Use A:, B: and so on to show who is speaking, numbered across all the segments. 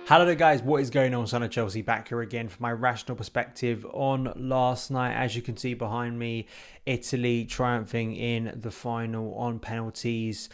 A: Hello there guys, what is going on? SonOfChelsea back here again for my rational perspective on last night. As you can see behind me, Italy triumphing in the final on penalties.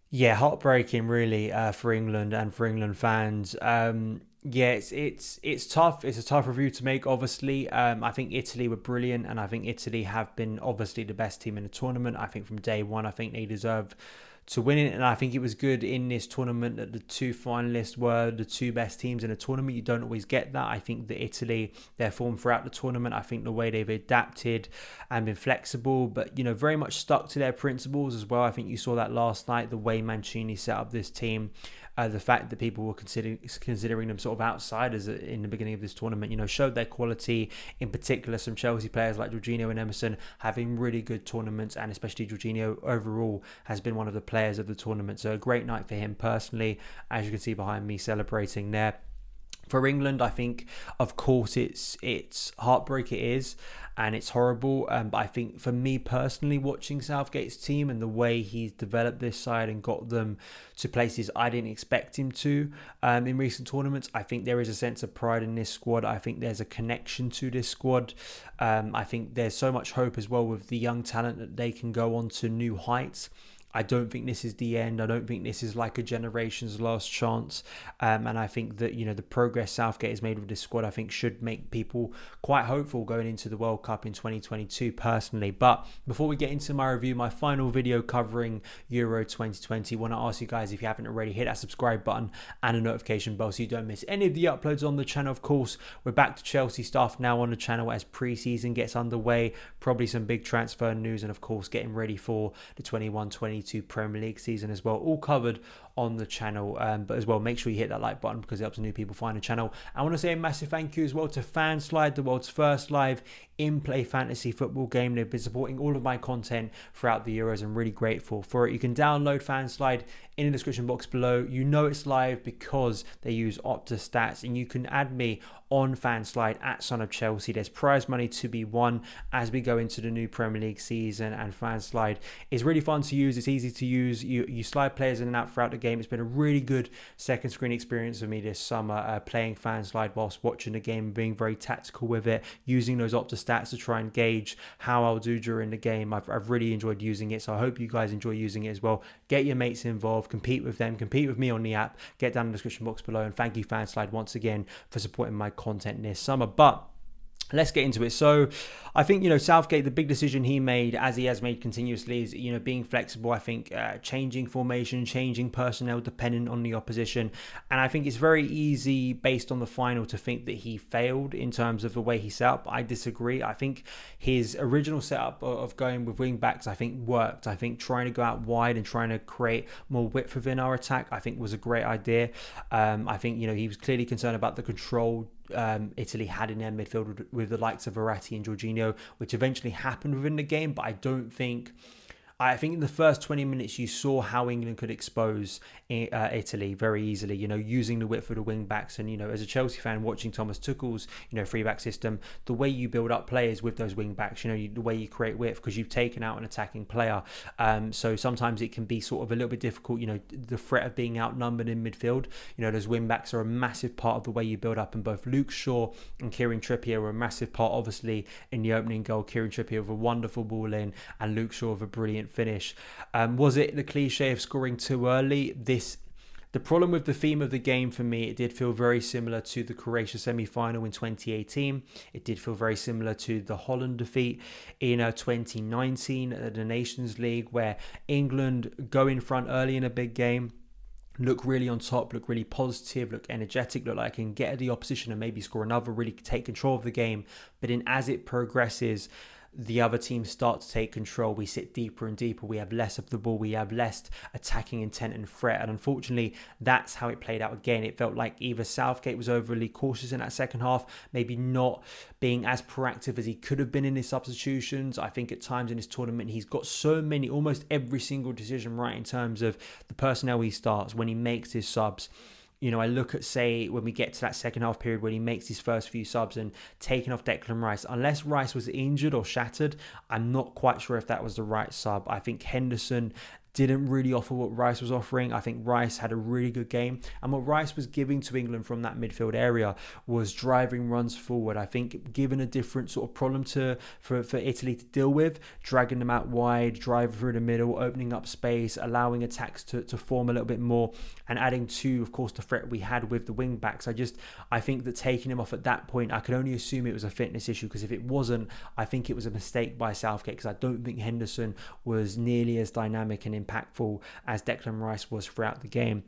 A: Yeah, heartbreaking really for England and for England fans. Yeah, it's tough. It's a tough review to make, obviously. I think Italy were brilliant, and I think Italy have been obviously the best team in the tournament. I think from day one, I think they deserve to win it, and I think it was good in this tournament that the two finalists were the two best teams in a tournament. You don't always get that. I think that Italy, their form throughout the tournament, I think the way they've adapted and been flexible, but very much stuck to their principles as well. I think you saw that last night, the way Mancini set up this team. The fact that people were considering them sort of outsiders in the beginning of this tournament, showed their quality. In particular, some Chelsea players like Jorginho and Emerson having really good tournaments, and especially Jorginho overall has been one of the players of the tournament. So a great night for him personally, as you can see behind me celebrating there. For England, I think, of course, it's heartbreak, it is, and it's horrible. But I think for me personally, watching Southgate's team and the way he's developed this side and got them to places I didn't expect him to in recent tournaments, I think there is a sense of pride in this squad. I think there's a connection to this squad. I think there's so much hope as well with the young talent that they can go on to new heights. I don't think this is the end. I don't think this is like a generation's last chance. And I think that, the progress Southgate has made with this squad, I think should make people quite hopeful going into the World Cup in 2022 personally. But before we get into my review, my final video covering Euro 2020, I want to ask you guys, if you haven't already, hit that subscribe button and a notification bell so you don't miss any of the uploads on the channel. Of course, we're back to Chelsea stuff now on the channel as pre-season gets underway. Probably some big transfer news and, of course, getting ready for the 21-22 Premier League season as well, all covered on the channel. But as well, make sure you hit that like button because it helps new people find the channel. I want to say a massive thank you as well to Fanslide, the world's first live in-play fantasy football game. They've been supporting all of my content throughout the Euros. I'm really grateful for it. You can download Fanslide in the description box below. You know it's live because they use Opta stats, and you can add me on Fanslide at SonOfChelsea. There's prize money to be won as we go into the new Premier League season, and Fanslide is really fun to use. It's easy to use. You slide players in and out throughout the game. It's been a really good second screen experience for me this summer, playing Fanslide whilst watching the game, being very tactical with it, using those Opta stats to try and gauge how I'll do during the game. I've really enjoyed using it, so I hope you guys enjoy using it as well. Get your mates involved, compete with them, compete with me on the app. Get down in the description box below, and thank you Fanslide once again for supporting my content this summer. But let's get into it. So I think, Southgate, the big decision he made, as he has made continuously, is, being flexible. I think changing formation, changing personnel depending on the opposition. And I think it's very easy based on the final to think that he failed in terms of the way he set up. I disagree. I think his original setup of going with wing backs, I think worked. I think trying to go out wide and trying to create more width within our attack, I think was a great idea. I think, he was clearly concerned about the control Italy had in their midfield with the likes of Verratti and Jorginho, which eventually happened within the game. But I think in the first 20 minutes you saw how England could expose Italy very easily, using the width of the wing backs. And, as a Chelsea fan watching Thomas Tuchel's, three back system, the way you build up players with those wing backs, the way you create width because you've taken out an attacking player. So sometimes it can be sort of a little bit difficult, the threat of being outnumbered in midfield. Those wing backs are a massive part of the way you build up, and both Luke Shaw and Kieran Trippier were a massive part, obviously, in the opening goal. Kieran Trippier with a wonderful ball in, and Luke Shaw with a brilliant finish. Was it the cliche of scoring too early? The problem with the theme of the game for me, it did feel very similar to the Croatia semi-final in 2018. It did feel very similar to the Holland defeat in 2019 at the Nations League, where England go in front early in a big game, look really on top, look really positive, look energetic, look like I can get at the opposition and maybe score another, really take control of the game. But then as it progresses, the other teams start to take control. We sit deeper and deeper. We have less of the ball. We have less attacking intent and threat. And unfortunately, that's how it played out again. It felt like either Southgate was overly cautious in that second half, maybe not being as proactive as he could have been in his substitutions. I think at times in this tournament, he's got so many, almost every single decision right in terms of the personnel he starts, when he makes his subs. I look at, say, when we get to that second half period when he makes his first few subs and taking off Declan Rice. Unless Rice was injured or shattered, I'm not quite sure if that was the right sub. I think Henderson didn't really offer what Rice was offering. I think Rice had a really good game, and what Rice was giving to England from that midfield area was driving runs forward. I think given a different sort of problem for Italy to deal with, dragging them out wide, driving through the middle, opening up space, allowing attacks to form a little bit more, and adding to, of course, the threat we had with the wing backs. I think that taking him off at that point, I could only assume it was a fitness issue, because if it wasn't, I think it was a mistake by Southgate, because I don't think Henderson was nearly as dynamic and impactful as Declan Rice was throughout the game.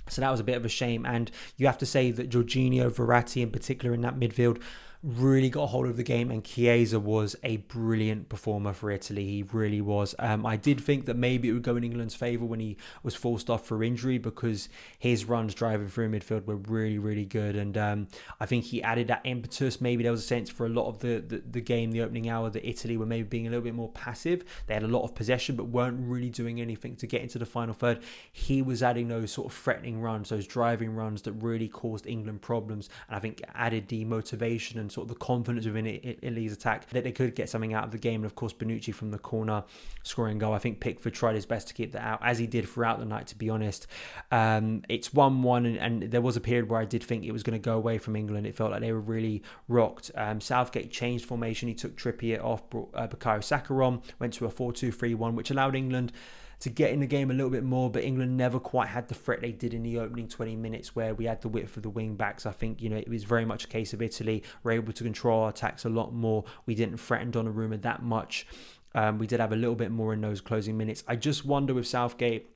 A: So that was a bit of a shame. And you have to say that Jorginho, Verratti in particular in that midfield, really got a hold of the game, and Chiesa was a brilliant performer for Italy. He really was. I did think that maybe it would go in England's favour when he was forced off for injury, because his runs driving through midfield were really, really good, and I think he added that impetus. Maybe there was a sense for a lot of the game, the opening hour, that Italy were maybe being a little bit more passive. They had a lot of possession but weren't really doing anything to get into the final third. He was adding those sort of threatening runs, those driving runs that really caused England problems, and I think added the motivation and sort of the confidence within Italy's attack that they could get something out of the game. And of course, Bonucci from the corner scoring goal. I think Pickford tried his best to keep that out, as he did throughout the night, to be honest. It's 1-1, and there was a period where I did think it was going to go away from England. It felt like they were really rocked. Southgate changed formation. He took Trippier off, brought Bukayo Saka on, went to a 4-2-3-1, which allowed England to get in the game a little bit more, but England never quite had the threat they did in the opening 20 minutes where we had the width of the wing backs. I think, it was very much a case of Italy were able to control our attacks a lot more. We didn't threaten Donnarumma that much. We did have a little bit more in those closing minutes. I just wonder with Southgate,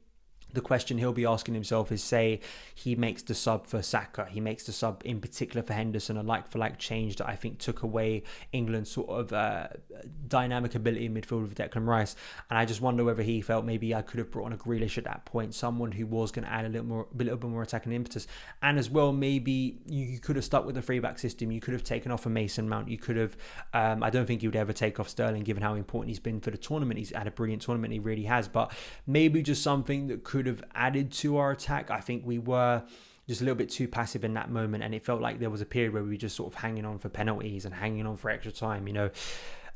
A: the question he'll be asking himself is, say he makes the sub for Saka, he makes the sub in particular for Henderson, a like-for-like change that I think took away England's sort of dynamic ability in midfield with Declan Rice. And I just wonder whether he felt maybe I could have brought on a Grealish at that point, someone who was going to add a little bit more attacking impetus. And as well, maybe you could have stuck with the three-back system. You could have taken off a Mason Mount. You could have, I don't think he would ever take off Sterling, given how important he's been for the tournament. He's had a brilliant tournament, he really has. But maybe just something that could have added to our attack. I think we were just a little bit too passive in that moment, and it felt like there was a period where we were just sort of hanging on for penalties and hanging on for extra time,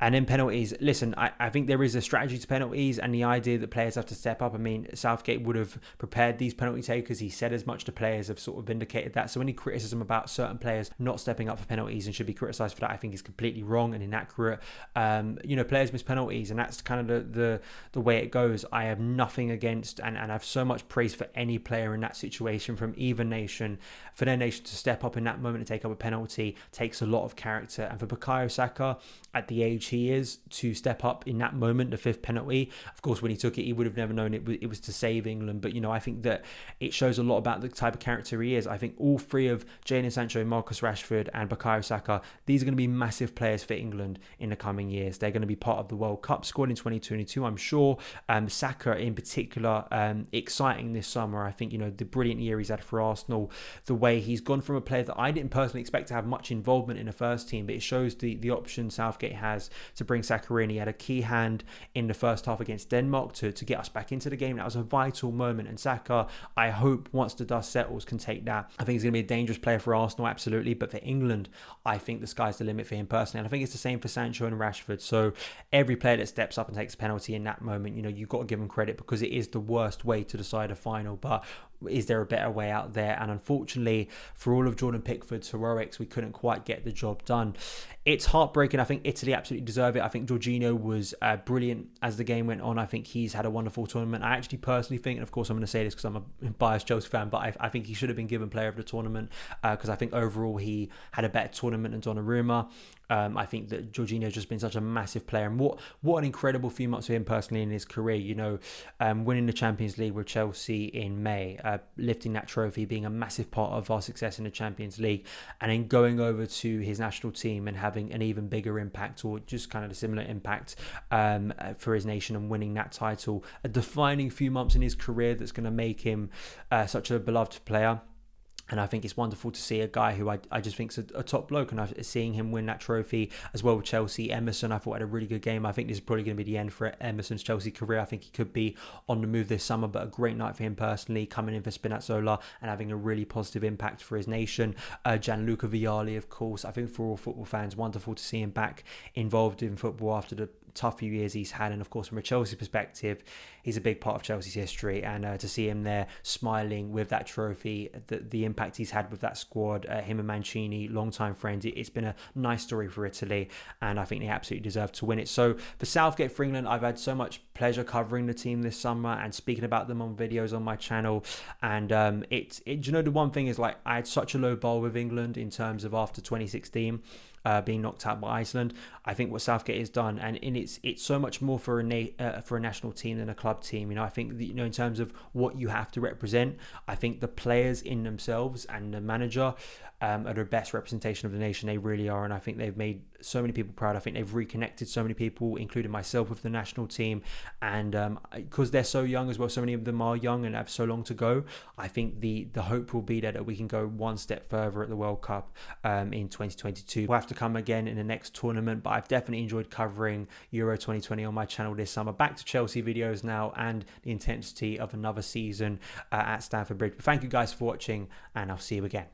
A: And then penalties, listen, I think there is a strategy to penalties, and the idea that players have to step up. I mean, Southgate would have prepared these penalty takers. He said as much. The players have sort of vindicated that. So any criticism about certain players not stepping up for penalties and should be criticised for that, I think is completely wrong and inaccurate. Players miss penalties, and that's kind of the way it goes. I have nothing against and I have so much praise for any player in that situation from either nation. For their nation to step up in that moment and take up a penalty takes a lot of character. And for Bukayo Saka, at the age he is, to step up in that moment, the fifth penalty, of course when he took it he would have never known it was to save England, but I think that it shows a lot about the type of character he is. I think all three of Jadon Sancho, Marcus Rashford and Bukayo Saka, these are going to be massive players for England in the coming years. They're going to be part of the World Cup squad in 2022, I'm sure. Saka in particular, exciting this summer. I think the brilliant year he's had for Arsenal, the way he's gone from a player that I didn't personally expect to have much involvement in the first team, but it shows the option Southgate has to bring Saka in. He had a key hand in the first half against Denmark to get us back into the game. That was a vital moment, and Saka, I hope once the dust settles, can take that. I think he's going to be a dangerous player for Arsenal, absolutely, but for England, I think the sky's the limit for him personally, and I think it's the same for Sancho and Rashford. So every player that steps up and takes a penalty in that moment, you've got to give them credit, because it is the worst way to decide a final, but is there a better way out there? And unfortunately, for all of Jordan Pickford's heroics, we couldn't quite get the job done. It's heartbreaking. I think Italy absolutely deserve it. I think Jorginho was brilliant as the game went on. I think he's had a wonderful tournament. I actually personally think, and of course I'm going to say this because I'm a biased Chelsea fan, but I think he should have been given player of the tournament, because I think overall he had a better tournament than Donnarumma. I think that Jorginho's just been such a massive player, and what an incredible few months for him personally in his career. Winning the Champions League with Chelsea in May, lifting that trophy, being a massive part of our success in the Champions League, and then going over to his national team and having an even bigger impact, or just kind of a similar impact for his nation, and winning that title, a defining few months in his career that's going to make him such a beloved player. And I think it's wonderful to see a guy who I just think is a top bloke, and seeing him win that trophy as well with Chelsea. Emerson, I thought, had a really good game. I think this is probably going to be the end for Emerson's Chelsea career. I think he could be on the move this summer, but a great night for him personally, coming in for Spinazzola and having a really positive impact for his nation. Gianluca Vialli, of course, I think for all football fans, wonderful to see him back involved in football after the tough few years he's had. And of course, from a Chelsea perspective, he's a big part of Chelsea's history. And to see him there smiling with that trophy, the impact he's had with that squad, him and Mancini, long-time friends, it's been a nice story for Italy. And I think they absolutely deserve to win it. So for Southgate, for England, I've had so much pleasure covering the team this summer and speaking about them on videos on my channel. And you know, the one thing is, like, I had such a low bar with England in terms of after 2016 being knocked out by Iceland. I think what Southgate has done, and it's so much more for a national team than a club team. You know, I think that, you know, in terms of what you have to represent, I think the players in themselves and the manager are the best representation of the nation. They really are. And I think they've made so many people proud. I think they've reconnected so many people, including myself, with the national team. And because they're so young as well, so many of them are young and have so long to go, I think the hope will be that we can go one step further at the World Cup in 2022. We'll have to come again in the next tournament, but I've definitely enjoyed covering Euro 2020 on my channel this summer. Back to Chelsea videos now and the intensity of another season at Stamford Bridge. But thank you guys for watching, and I'll see you again.